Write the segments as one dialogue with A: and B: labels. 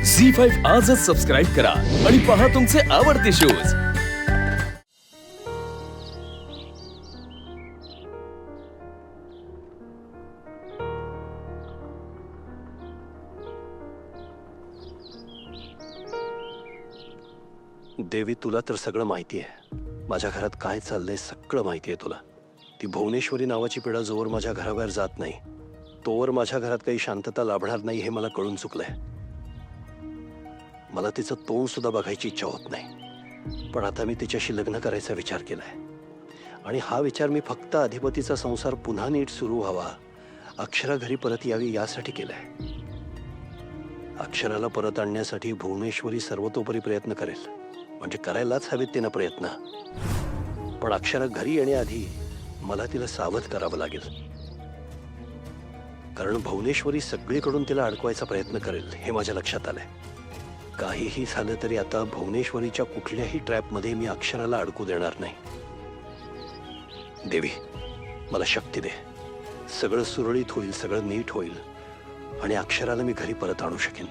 A: झी5 आजच सबस्क्राईब करा आणि पहा तुमचे आवडते शोज।
B: देवी, तुला तर सगळं माहिती आहे। माझ्या घरात काय चाललंय सगळं माहिती आहे तुला। ती भुवनेश्वरी नावाची पिढा जोवर माझ्या घराबाहेर जात नाही तोवर माझ्या घरात काही शांतता लाभणार नाही हे मला कळून चुकलंय। मला तिचं तोंड सुद्धा बघायची इच्छा होत नाही, पण आता मी तिच्याशी लग्न करायचा विचार केलाय। आणि हा विचार मी फक्त अधिपतीचा संसार पुन्हा नीट सुरू व्हावा, अक्षरा घरी परत यावी यासाठी केलाय। अक्षराला परत आणण्यासाठी भुवनेश्वरी सर्वतोपरी प्रयत्न करेल, म्हणजे करायलाच हवेत तिनं प्रयत्न। पण अक्षरा घरी येण्याआधी मला तिला सावध करावं लागेल, कारण भुवनेश्वरी सगळीकडून तिला अडकवायचा प्रयत्न करेल हे माझ्या लक्षात आलंय। काहीही झालं तरी आता भुवनेश्वरीच्या कुठल्याही ट्रॅपमध्ये मी अक्षराला अडकू देणार नाही। देवी, मला शक्ती दे, सगळं सुरळीत होईल, सगळं नीट होईल आणि अक्षराला मी घरी परत आणू शकेन।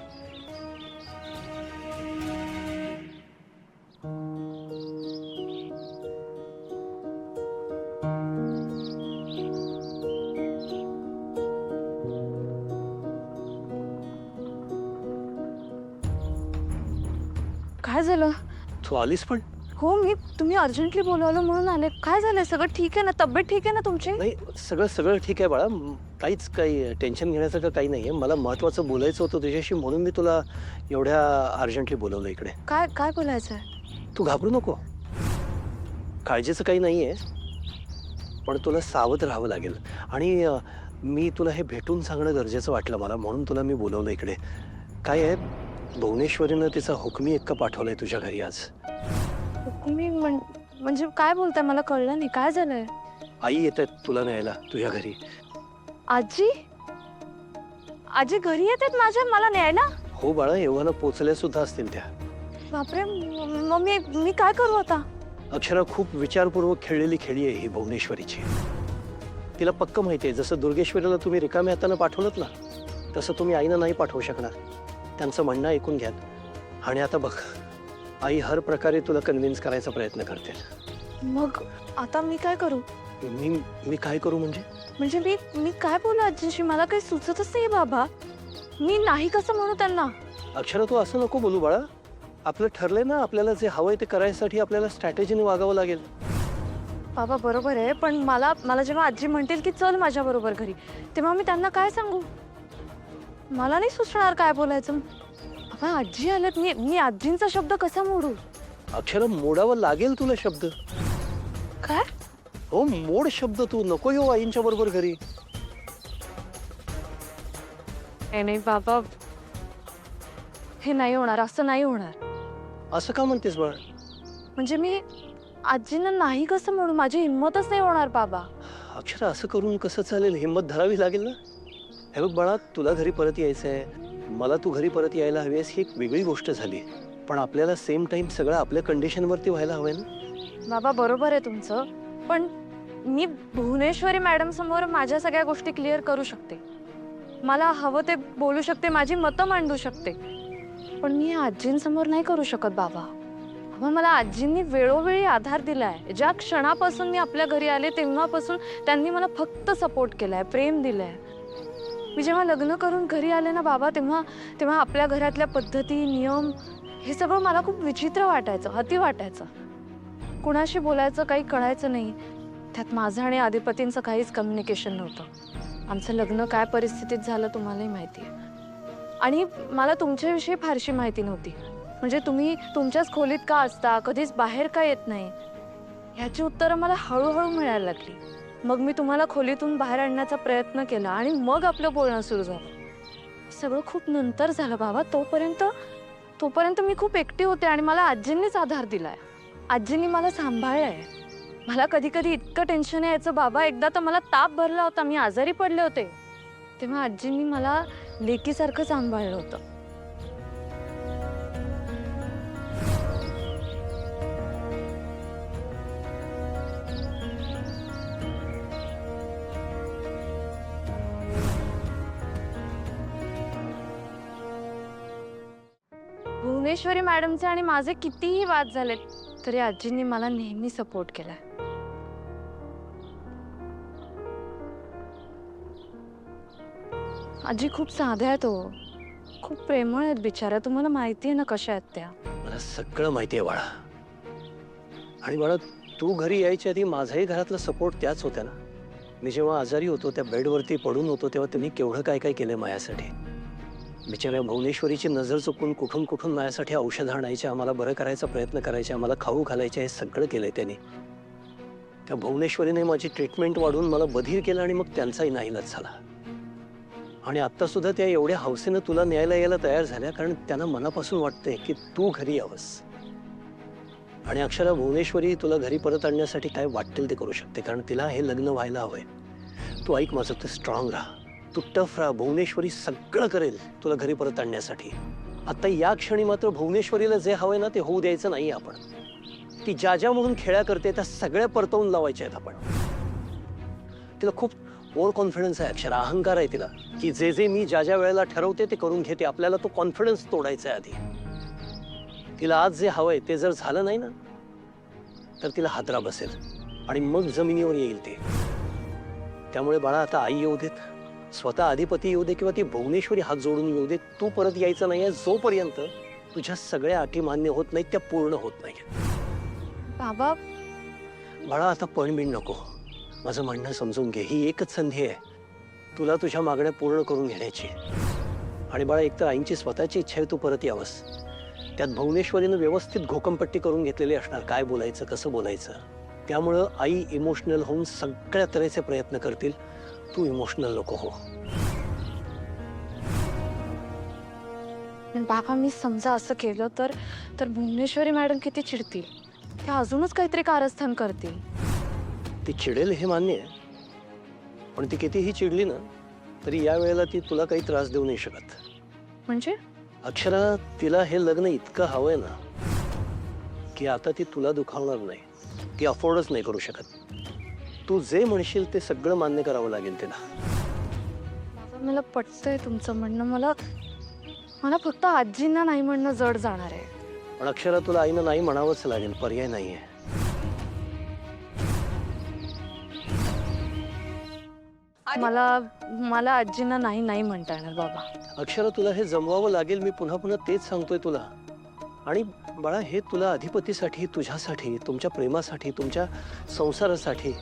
C: काय झालं?
B: तू आलीस पण?
C: हो, मी तुम्ही अर्जंटली बोलवलं म्हणून आले। काय झालंय? सगळं ठीक आहे ना? तब्येत ठीक आहे ना तुमची?
B: नाही, सगळं सगळं ठीक आहे बाळा, काही टेन्शन घेण्यासारखं काही नाहीये। मला महत्त्वाचं बोलायचं होतं तुझ्याशी, म्हणून मी तुला एवढ्या अर्जंटली बोलवलं इकडे।
C: काय काय बोलायचंय?
B: तू घाबरू नको, काळजीचं काही नाहीये, पण तुला सावध राहावं लागेल। आणि मी तुला हे भेटून सांगणं गरजेचं वाटलं मला, म्हणून तुला मी बोलवलं इकडे। काय आहे, भुवनेश्वरीनं तिचा हुकमी एक्का पाठवलाय तुझ्या घरी आज।
C: हुकमी म्हणजे काय बोलताय? मला कळलं नाही, काय झालंय?
B: आई येतात तुला न्यायला तुझ्या घरी।
C: आजी? आजी घरी येतात माझ्या मला न्यायला?
B: हो बाळा, एवढ्यानं पोचल्या सुद्धा असतील त्या।
C: बापरे, मम्मी मी काय करू आता?
B: अक्षरा खूप विचारपूर्वक खेळलेली खेळी आहे ही भुवनेश्वरीची। तिला पक्क माहिती आहे, जसं दुर्गेश्वरीला तुम्ही रिकाम्या हातानं पाठवलंत ना, तसं तुम्ही आईनं नाही पाठवू शकणार। त्यांचं म्हणणं ऐकून घ्या। आणि आता बघ, आई हर प्रकारे तुला कन्व्हिन्स करायचा प्रयत्न करते।
C: मग आता मी काय करू?
B: मी काय करू म्हणजे?
C: मी काय बोलू आजीशी? मला काही सुचतच नाही बाबा। मी नाही कसं म्हणू त्यांना?
B: अक्षरा, तू असं नको बोलू बाळा। आपलं ठरलंय ना, आपल्याला जे हवंय ते करायसाठी आपल्याला स्ट्रॅटेजीने वागावं लागेल।
C: बाबा बरोबर आहे, पण मला जेव्हा आजी म्हणतील की चल माझ्या बरोबर घरी, तेव्हा मी त्यांना काय सांगू? मला नाही सुचणार काय बोलायचं। बाबा आजी आलेत, मी आजींचा शब्द कसा मोडू?
B: अक्षरा, मोडावं लागेल तुला शब्द।
C: काय?
B: हो, मोड शब्द। तू नको येऊ आईंच्या बरोबर घरी।
C: नाही बाबा, हे नाही होणार, असं नाही होणार।
B: असं का म्हणतेस बाळा?
C: म्हणजे मी आजींना नाही कसं म्हणू? माझी हिंमतच नाही होणार बाबा।
B: अक्षरा, असं करून कसं चालेल? हिंमत धरावी लागेल ना। हे बघ बाळा, तुला घरी परत यायचंय, मला तू घरी परत यायला हवीस, ही एक वेगळी गोष्ट झाली, पण आपल्याला सेम टाइम सगळं आपल्या कंडिशनवरती व्हायला हवंय ना।
C: बाबा बरोबर आहे तुमचं, पण मी भुवनेश्वरी मॅडम समोर माझ्या सगळ्या गोष्टी क्लिअर करू शकते, मला हवं ते बोलू शकते, माझी मतं मांडू शकते, पण मी आजींसमोर नाही करू शकत बाबा। बाबा, मला आजींनी वेळोवेळी आधार दिलाय। ज्या क्षणापासून मी आपल्या घरी आले तेव्हापासून त्यांनी मला फक्त सपोर्ट केलाय, प्रेम दिलंय। मी जेव्हा लग्न करून घरी आले ना बाबा, तेव्हा आपल्या घरातल्या पद्धती, नियम हे सगळं मला खूप विचित्र वाटायचं, अति वाटायचं। कुणाशी बोलायचं काही कळायचं नाही। त्यात माझं आणि अधिपतींचं काहीच कम्युनिकेशन नव्हतं। आमचं लग्न काय परिस्थितीत झालं तुम्हालाही माहिती आहे, आणि मला तुमच्याविषयी फारशी माहिती नव्हती। म्हणजे तुम्ही तुमच्याच खोलीत का असता, कधीच बाहेर का येत नाही, ह्याची उत्तरं मला हळूहळू मिळायला लागली। मग मी तुम्हाला खोलीतून बाहेर आणण्याचा प्रयत्न केला आणि मग आपलं बोलणं सुरू झालं। सगळं खूप नंतर झालं बाबा। तोपर्यंत मी खूप एकटी होते आणि मला आजींनीच आधार दिलाय। आजींनी मला सांभाळलंय। मला कधी कधी इतकं टेन्शन यायचं बाबा, एकदा तर मला ताप भरला होता, मी आजारी पडले होते, तेव्हा आजींनी मला लेकीसारखं सांभाळलं होतं। भुवनेश्वरी मॅडमचे आणि माझे कितीही वाद झालेत तरी आजींनी मला नेहमी सपोर्ट केलाय. आजी खूप साध्या आहेत हो, खूप प्रेमळ आहेत बिचाऱ्या. तुम्हाला माहिती आहे ना कशा आहेत त्या.
B: मला सगळं माहिती आहे बाळा. आणि बाळा, तू घरी यायच्या आधी माझाही घरातला सपोर्ट त्याच होत्या ना. मी जेव्हा आजारी होतो, त्या बेडवरती पडून होतो, तेव्हा त्यांनी केवढं काय काय केलं माझ्यासाठी. बिचाऱ्या भुवनेश्वरीची नजर चुकून कुठून कुठून माझ्यासाठी औषध आणायचे, आम्हाला बरं करायचा प्रयत्न करायचे, आम्हाला खाऊ घालायचे, हे सगळं केलंय त्यांनी. त्या भुवनेश्वरीने माझी ट्रीटमेंट वाढवून मला बधीर केलं आणि मग त्यांचाही नाईलाज झाला. आणि आत्ता सुद्धा त्या एवढ्या हौसेनं तुला न्यायला यायला तयार झाल्या, कारण त्यांना मनापासून वाटतंय की तू घरी यावंस. आणि अक्षरा, भुवनेश्वरी तुला घरी परत आणण्यासाठी काय वाटेल ते करू शकते, कारण तिला हे लग्न व्हायला हवंय. तू ऐक माझं, तू स्ट्रॉंग राहा, तू टफ राहा. भुवनेश्वरी सगळं करेल तुला घरी परत आणण्यासाठी. आता या क्षणी मात्र भुवनेश्वरीला जे हवंय ना ते होऊ द्यायचं नाही आपण. ती ज्या ज्या म्हणून खेळ्या करते त्या सगळ्या परतवून लावायच्या आहेत आपण. तिला खूप ओव्हर कॉन्फिडन्स आहे अक्षरा, अहंकार आहे तिला, की जे जे मी ज्या ज्या वेळेला ठरवते ते करून घेते. आपल्याला तो कॉन्फिडन्स तोडायचा आहे आधी. तिला आज जे हवंय ते जर झालं नाही ना तर तिला हादरा बसेल आणि मग जमिनीवर येईल ते. त्यामुळे बाळा, आता आई येऊ देत, स्वतः अधिपती येऊ दे किंवा ती भुवनेश्वरी हात जोडून येऊ दे, तू परत यायचं नाहीये जोपर्यंत तुझ्या सगळ्या अटी मान्य होत नाहीत, त्या पूर्ण होत नाहीत.
C: बाबा,
B: बाळा, आता पळबिण नको. माझं म्हणणं समजून घे. ही एकच संधी आहे तुला तुझ्या मागण्या पूर्ण करून घेण्याची. आणि बाळा, एकतर आईंची स्वतःची इच्छा आहे तू परत यावंस. त्यात भुवनेश्वरीनं व्यवस्थित घोकंपट्टी करून घेतलेली असणार, काय बोलायचं, कसं बोलायचं. त्यामुळं आई इमोशनल होऊन सगळ्या तऱ्हेचे प्रयत्न करतील. तू इमोशनल नको हो.
C: पण बाबा, मी समजा असं केलं तर भुवनेश्वरी मॅडम किती चिडतील. त्या अजूनच काहीतरी कारस्थान करतील.
B: ती चिडेल हे मान्य आहे, पण ती कितीही चिडली ना तरी या वेळेला ती तुला काही त्रास देऊ नाही शकत.
C: म्हणजे
B: अक्षरा, तिला हे लग्न इतकं हवंय ना की आता ती तुला दुखावणार नाही, ती अफोर्डच नाही करू शकत. तू जे म्हणशील ते सगळं मान्य करावं लागेल तिला.
C: बाबा, मला पटतंय तुमचं म्हणणं. मला फक्त आजींना नाही म्हणणं जड जाणार आहे.
B: पण अक्षरा, तुला आईनं नाही म्हणावंच लागेल, पर्याय नाहीये.
C: मला आजींना नाही म्हणता येणार बाबा.
B: अक्षरा, तुला हे जमवावं लागेल. मी पुन्हा पुन्हा तेच सांगतोय तुला. आणि बाळा, हे तुला अधिपतीसाठी, तुझ्यासाठी, तुमच्या प्रेमासाठी, तुमच्या संसारासाठी,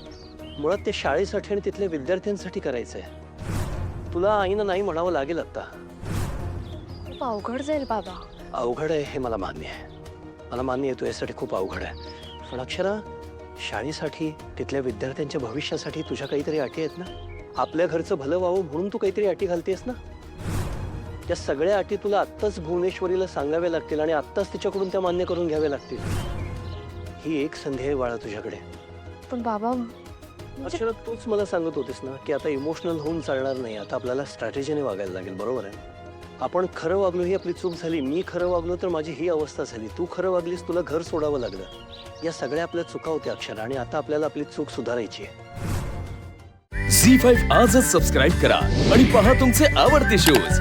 B: मुळात ते शाळेसाठी आणि तिथल्या विद्यार्थ्यांसाठी करायचंय. तुला आईनं नाही म्हणावं लागेल आता.
C: खूप अवघड जाईल बाबा.
B: अवघड आहे हे मला मान्य आहे, मला मान्य आहे तुझ्यासाठी खूप अवघड आहे. पण अक्षरा, शाळेसाठी, तिथल्या विद्यार्थ्यांच्या भविष्यासाठी तुझ्या काहीतरी अटी आहेत ना. आपल्या घरचं भलं व्हावं म्हणून तू काहीतरी अटी घालतेस ना. त्या सगळ्या अटी तुला आत्ताच भुवनेश्वरीला सांगाव्या लागतील आणि आत्ताच तिच्याकडून त्या मान्य करून घ्याव्या लागतील. ही एक संधी आहे बाळा तुझ्याकडे.
C: पण बाबा,
B: अक्षरा, तूच मला सांगत होतीस ना की आता इमोशनल होऊन चालणार नाही, आता आपल्याला स्ट्रॅटेजीने वागायला लागेल. बरोबर आहे. आपण खरं वागलो ही आपली चूक झाली. मी खरं वागलो तर माझी ही अवस्था झाली. तू खरं वागलीस, तुला घर सोडावं लागलं. या सगळ्या आपल्या चुका होत्या अक्षरा, आणि आता आपल्याला आपली चूक सुधारायची आहे.
A: झी5 आजच सबस्क्राईब करा आणि पहा तुमचे आवडते शोज